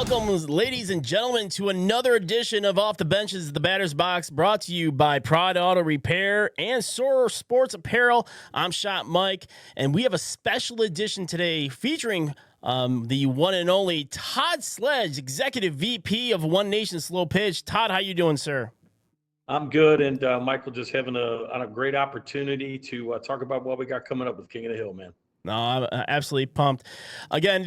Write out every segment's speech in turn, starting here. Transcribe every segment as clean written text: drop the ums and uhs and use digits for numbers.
Welcome, ladies and gentlemen, to another edition of Off the Benches, the Batter's Box, brought to you by Pride Auto Repair and Soar Sports Apparel. I'm Shot Mike, and we have a special edition today featuring the one and only Todd Sledge, Executive VP of One Nation Slow Pitch. Todd, how you doing, sir? I'm good, and Michael, just having a great opportunity to talk about what we got coming up with King of the Hill, man. No, I'm absolutely pumped. Again,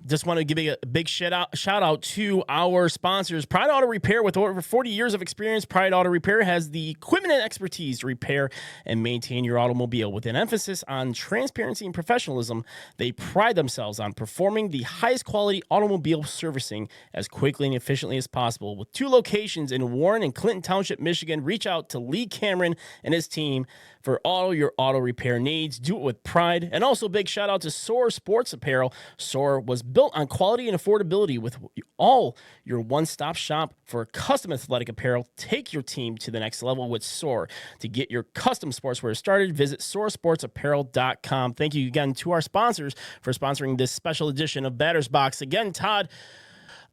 just want to give a big shout out to our sponsors. Pride Auto Repair, with over 40 years of experience, Pride Auto Repair has the equipment and expertise to repair and maintain your automobile. With an emphasis on transparency and professionalism, they pride themselves on performing the highest quality automobile servicing as quickly and efficiently as possible. With 2 locations in Warren and Clinton Township, Michigan, reach out to Lee Cameron and his team for all your auto repair needs. Do it with pride. And also big shout out to Soar Sports Apparel. Soar was built on quality and affordability with all your one-stop shop for custom athletic apparel. Take your team to the next level with Soar. To get your custom sportswear started, visit soarsportsapparel.com. Thank you again to our sponsors for sponsoring this special edition of Batter's Box. Again, Todd,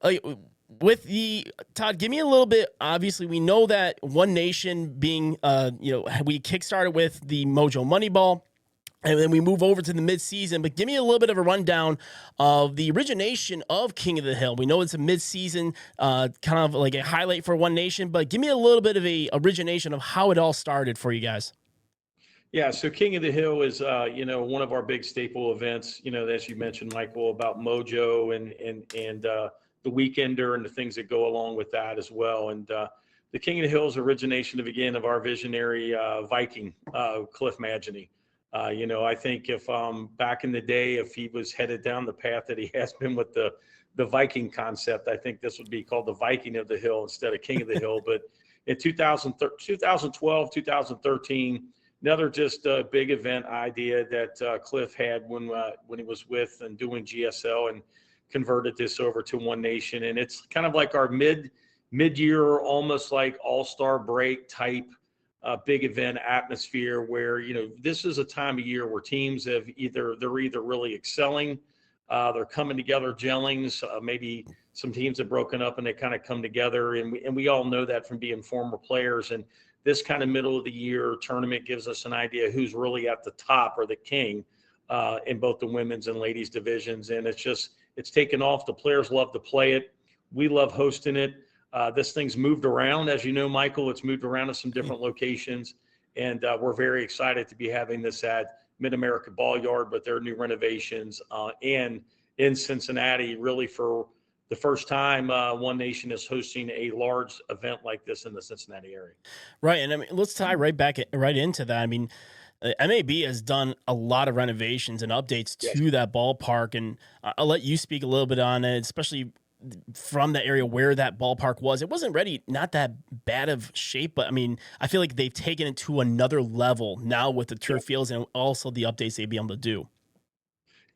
Todd, give me a little bit. Obviously, we know that One Nation being, we kickstarted with the Mojo Moneyball, and then we move over to the midseason. But give me a little bit of a rundown of the origination of King of the Hill. We know it's a midseason, kind of like a highlight for One Nation, but give me a little bit of a origination of how it all started for you guys. Yeah, so King of the Hill is, one of our big staple events. As you mentioned, Michael, about Mojo and the Weekender and the things that go along with that as well. And the King of the Hill is origination of our visionary Viking, Cliff Mageny. I think if back in the day, if he was headed down the path that he has been with the Viking concept, I think this would be called the Viking of the Hill instead of King of the Hill. But in 2012, 2013, another just big event idea that Cliff had when he was with and doing GSL, and converted this over to One Nation. And it's kind of like our mid-year, almost like all-star break type big event atmosphere, where this is a time of year where teams they're either really excelling, they're coming together, gelling. Maybe some teams have broken up and they kind of come together, and we all know that from being former players. And this kind of middle of the year tournament gives us an idea who's really at the top, or the king, in both the women's and ladies divisions. And it's taken off. The players love to play it. We love hosting it. This thing's moved around, as you know, Michael. It's moved around to some different locations, and we're very excited to be having this at Mid-America Ball Yard with their new renovations, and in Cincinnati, really for the first time, One Nation is hosting a large event like this in the Cincinnati area. Right, and I mean, let's tie right into that. I mean, MAB has done a lot of renovations and updates to that ballpark, and I'll let you speak a little bit on it, especially from the area where that ballpark was. It wasn't ready, not that bad of shape, but I mean, I feel like they've taken it to another level now with the turf fields and also the updates they'd be able to do.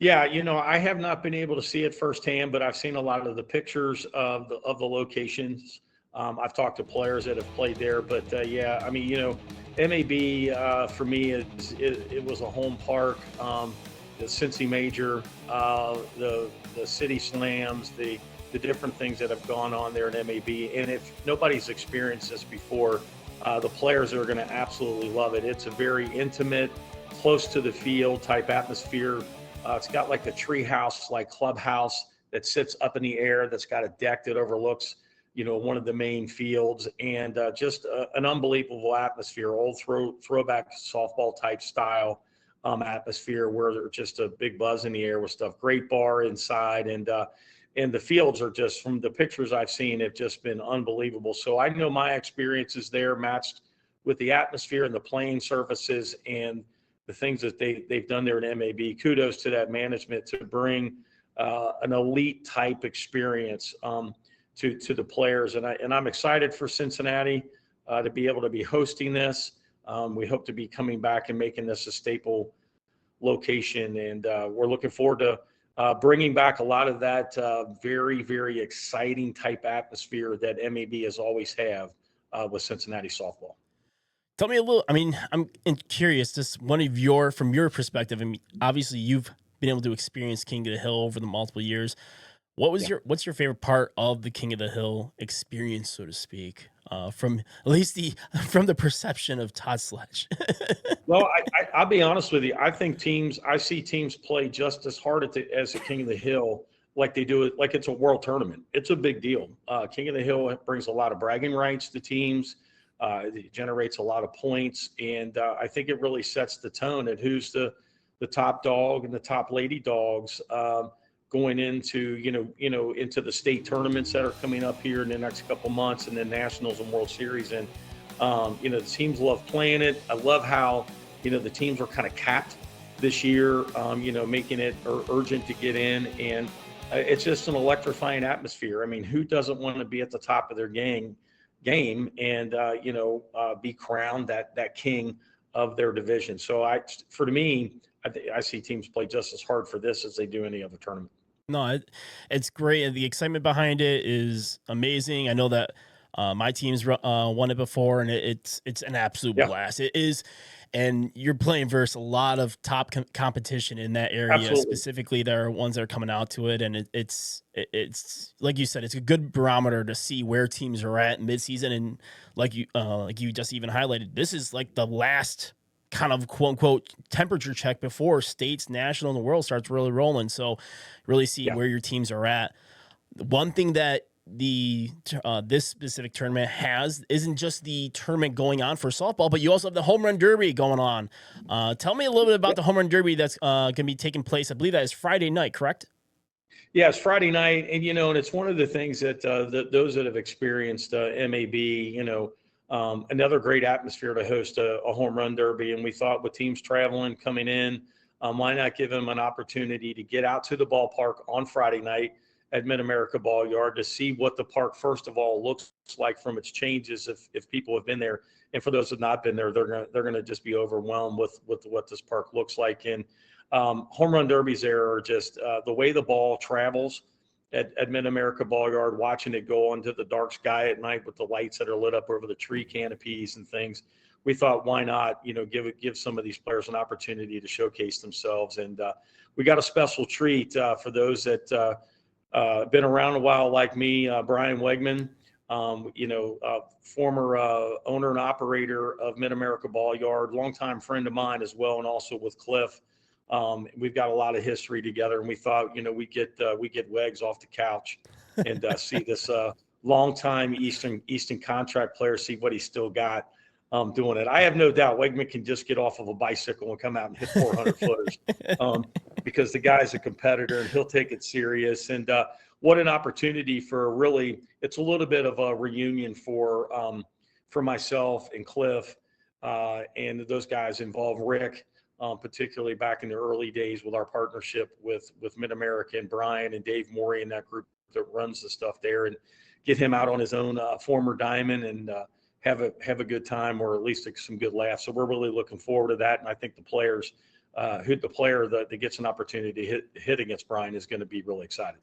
Yeah, I have not been able to see it firsthand, but I've seen a lot of the pictures of the locations. I've talked to players that have played there, but I mean, MAB for me, it was a home park. The Cincy Major, the City Slams, the different things that have gone on there in MAB. And if nobody's experienced this before, the players are going to absolutely love it. It's a very intimate, close to the field type atmosphere. It's got like a tree house, like clubhouse that sits up in the air, that's got a deck that overlooks one of the main fields, and just an unbelievable atmosphere, old throwback softball type style atmosphere, where there's just a big buzz in the air with stuff. Great bar inside, and the fields are just, from the pictures I've seen, have just been unbelievable. So I know my experiences there matched with the atmosphere and the playing surfaces and the things that they've done there at MAB. Kudos to that management to bring an elite type experience to the players. And I'm excited for Cincinnati to be able to be hosting this. We hope to be coming back and making this a staple location. And we're looking forward to bringing back a lot of that very, very exciting type atmosphere that MAB has always have with Cincinnati softball. Tell me a little, I mean, I'm curious, just from your perspective, I mean, obviously you've been able to experience King of the Hill over the multiple years. Yeah. What's your favorite part of the King of the Hill experience, so to speak, from at least the from the perception of Todd Sledge? Well, I'll be honest with you. I see teams play just as hard as the King of the Hill, like they do it, like it's a world tournament. It's a big deal. King of the Hill brings a lot of bragging rights to teams. It generates a lot of points, and I think it really sets the tone at who's the top dog and the top lady dogs going into into the state tournaments that are coming up here in the next couple months, and then nationals and World Series. And the teams love playing it. I love how, the teams were kind of capped this year, making it urgent to get in. And it's just an electrifying atmosphere. I mean, who doesn't want to be at the top of their game and, be crowned that king of their division? So for me, I see teams play just as hard for this as they do any other tournament. No, it's great. And the excitement behind it is amazing. I know that my team's won it before, and it's an absolute Yeah, blast. It is, and you're playing versus a lot of top competition in that area. absolutely. Specifically, there are ones that are coming out to it, and it's like you said, it's a good barometer to see where teams are at midseason. And like you just even highlighted, this is like the last kind of quote unquote temperature check before states, national, and the world starts really rolling. So really see Yeah. where your teams are at. One thing that this specific tournament has isn't just the tournament going on for softball, but you also have the home run derby going on. Tell me a little bit about the home run derby that's going to be taking place. I believe that is Friday night, correct? Yeah, it's Friday night, and and it's one of the things that those that have experienced MAB, another great atmosphere to host a home run derby. And we thought with teams traveling coming in, why not give them an opportunity to get out to the ballpark on Friday night at Mid America Ball Yard to see what the park first of all looks like from its changes. If people have been there, and for those who have not been there, they're gonna just be overwhelmed with what this park looks like. And home run derbies there are just the way the ball travels at Mid America Ball Yard, watching it go onto the dark sky at night with the lights that are lit up over the tree canopies and things. We thought, why not, give some of these players an opportunity to showcase themselves. And we got a special treat for those that been around a while, like me, Brian Wegman, former owner and operator of Mid America Ball Yard, longtime friend of mine as well, and also with Cliff. We've got a lot of history together, and we thought, we get Wegs off the couch and see this longtime Eastern contract player, see what he's still got doing it. I have no doubt Wegman can just get off of a bicycle and come out and hit 400 footers because the guy's a competitor and he'll take it serious. And what an opportunity for it's a little bit of a reunion for myself and Cliff and those guys involved, Rick. Particularly back in the early days with our partnership with Mid-America and Brian and Dave Morey and that group that runs the stuff there, and get him out on his own former diamond and have a good time, or at least some good laughs. So we're really looking forward to that. And I think the player that gets an opportunity to hit against Brian is going to be really excited.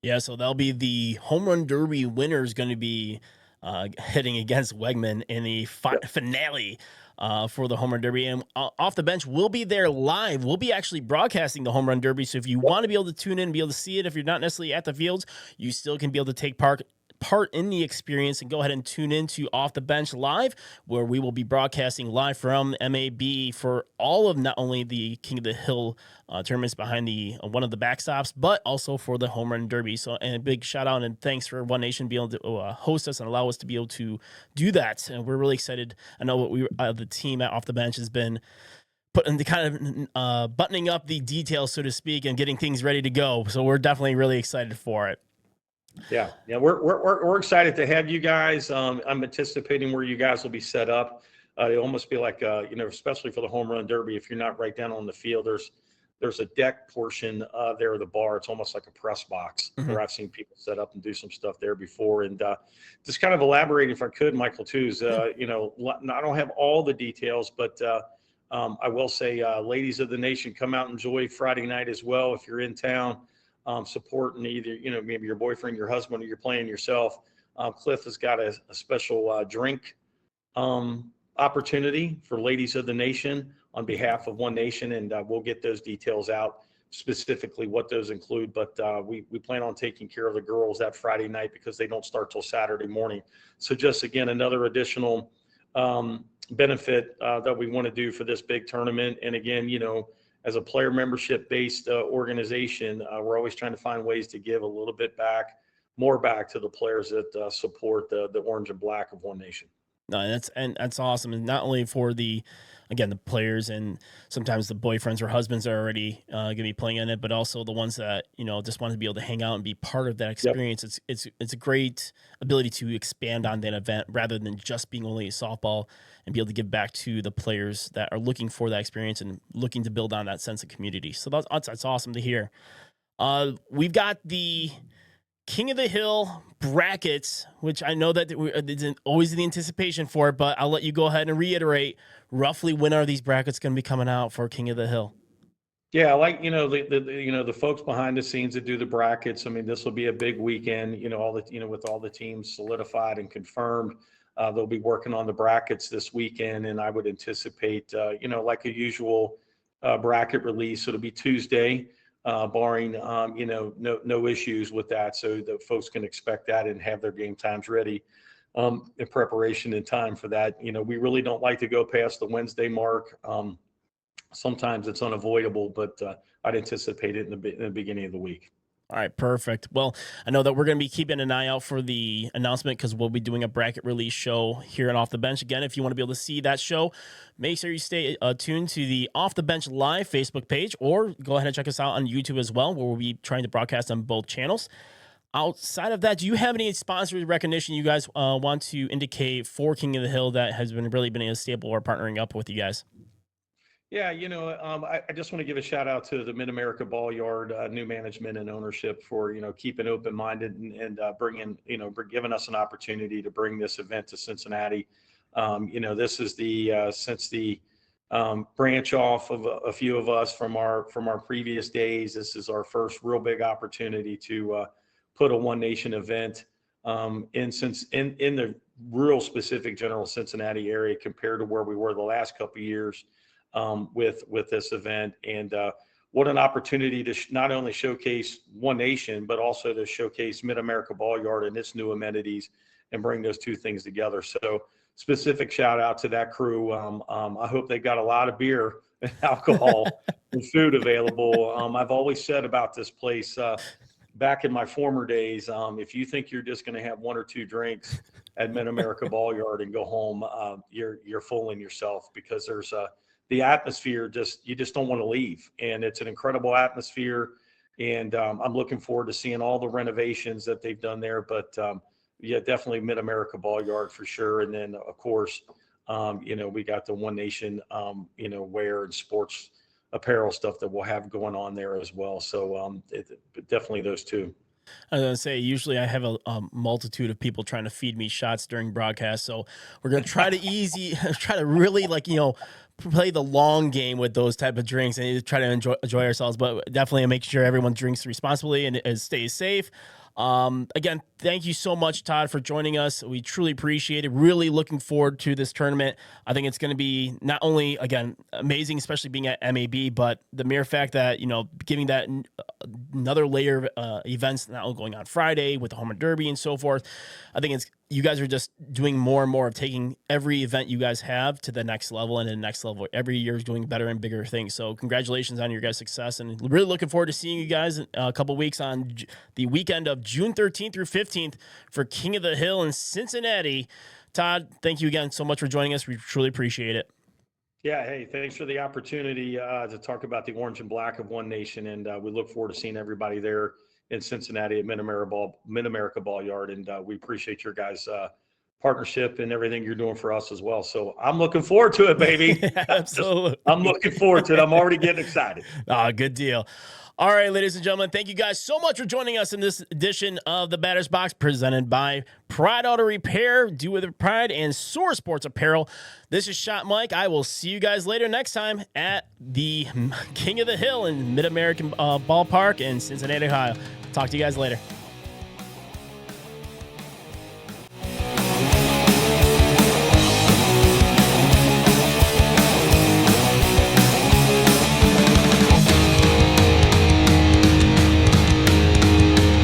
Yeah, so that'll be the home run derby winner is going to be hitting against Wegman in the finale for the home run derby. And off the bench, we'll be there live. We'll be actually broadcasting the home run derby. So if you want to be able to tune in and be able to see it, if you're not necessarily at the fields, you still can be able to take part in the experience and go ahead and tune in to Off the Bench Live, where we will be broadcasting live from MAB for all of not only the King of the Hill tournaments behind the one of the backstops, but also for the home run derby. So, and a big shout out and thanks for One Nation being able to host us and allow us to be able to do that. And we're really excited. I know what the team at Off the Bench has been putting the kind of buttoning up the details, so to speak, and getting things ready to go. So we're definitely really excited for it. Yeah, we're excited to have you guys. I'm anticipating where you guys will be set up. It'll almost be like especially for the home run derby. If you're not right down on the field, there's a deck portion there of the bar. It's almost like a press box where I've seen people set up and do some stuff there before. And just kind of elaborate, if I could, Michael, too, is I don't have all the details, but I will say, ladies of the nation, come out and enjoy Friday night as well if you're in town. Supporting either, maybe your boyfriend, your husband, or you're playing yourself. Cliff has got a special drink opportunity for ladies of the nation on behalf of One Nation, and we'll get those details out specifically what those include, but we plan on taking care of the girls that Friday night because they don't start till Saturday morning. So just again, another additional benefit that we want to do for this big tournament. And again, as a player membership based organization, we're always trying to find ways to give a little bit more back to the players that support the orange and black of One Nation. No, that's awesome, and not only for the players and sometimes the boyfriends or husbands are already going to be playing in it, but also the ones that just want to be able to hang out and be part of that experience. Yep. It's a great ability to expand on that event rather than just being only a softball, and be able to give back to the players that are looking for that experience and looking to build on that sense of community. So that's awesome to hear. We've got the King of the Hill brackets, which I know that it's always the anticipation for it, but I'll let you go ahead and reiterate roughly when are these brackets going to be coming out for King of the Hill? Yeah, like the folks behind the scenes that do the brackets. I mean, this will be a big weekend. With all the teams solidified and confirmed, they'll be working on the brackets this weekend, and I would anticipate, like a usual bracket release. It'll be Tuesday. Barring no issues with that, so the folks can expect that and have their game times ready in preparation in time for that. We really don't like to go past the Wednesday mark. Sometimes it's unavoidable, but I'd anticipate it in the beginning of the week. All right, perfect. Well, I know that we're going to be keeping an eye out for the announcement because we'll be doing a bracket release show here at Off the Bench. Again, if you want to be able to see that show, make sure you stay tuned to the Off the Bench Live Facebook page, or go ahead and check us out on YouTube as well, where we'll be trying to broadcast on both channels. Outside of that, do you have any sponsor recognition you guys want to indicate for King of the Hill that has really been a staple or partnering up with you guys? Yeah, I just want to give a shout out to the Mid-America Ball Yard new management and ownership for keeping open-minded and giving us an opportunity to bring this event to Cincinnati. This is since the branch off of a few of us from our previous days. This is our first real big opportunity to put a One Nation event in the real specific general Cincinnati area compared to where we were the last couple of years. With this event, and what an opportunity to not only showcase One Nation, but also to showcase Mid-America Ball Yard and its new amenities and bring those two things together. So specific shout out to that crew. I hope they got a lot of beer and alcohol and food available. I've always said about this place back in my former days, if you think you're just going to have one or two drinks at Mid-America Ball Yard and go home, you're fooling yourself, because there's the atmosphere, you just don't want to leave. And it's an incredible atmosphere. And I'm looking forward to seeing all the renovations that they've done there. But yeah, definitely Mid-America Ball Yard for sure. And then, of course, we got the One Nation, wear and sports apparel stuff that we'll have going on there as well. So definitely those two. I was going to say, usually I have a multitude of people trying to feed me shots during broadcast. So we're going to try to really play the long game with those type of drinks and try to enjoy ourselves, but definitely make sure everyone drinks responsibly and stays safe. Again, thank you so much, Todd, for joining us. We truly appreciate it. Really looking forward to this tournament. I think it's going to be not only, again, amazing, especially being at MAB, but the mere fact that, giving that another layer of events now going on Friday with the home run derby and so forth. I think you guys are just doing more and more of taking every event you guys have to the next level and the next level. Every year is doing better and bigger things. So congratulations on your guys' success, and really looking forward to seeing you guys in a couple weeks on the weekend of June 13th through 15th for King of the Hill in Cincinnati. Todd, thank you again so much for joining us. We truly appreciate it. Yeah, hey, thanks for the opportunity to talk about the orange and black of One Nation, and we look forward to seeing everybody there in Cincinnati at Mid-America Ball Yard, and we appreciate your guys' partnership and everything you're doing for us as well. So I'm looking forward to it, baby. Yeah, absolutely. I'm looking forward to it. I'm already getting excited. Good deal. All right, ladies and gentlemen, thank you guys so much for joining us in this edition of the Batter's Box, presented by Pride Auto Repair, Do With Pride, and Soar Sports Apparel. This is Shot Mike. I will see you guys later next time at the King of the Hill in Mid-American Ballpark in Cincinnati, Ohio. Talk to you guys later.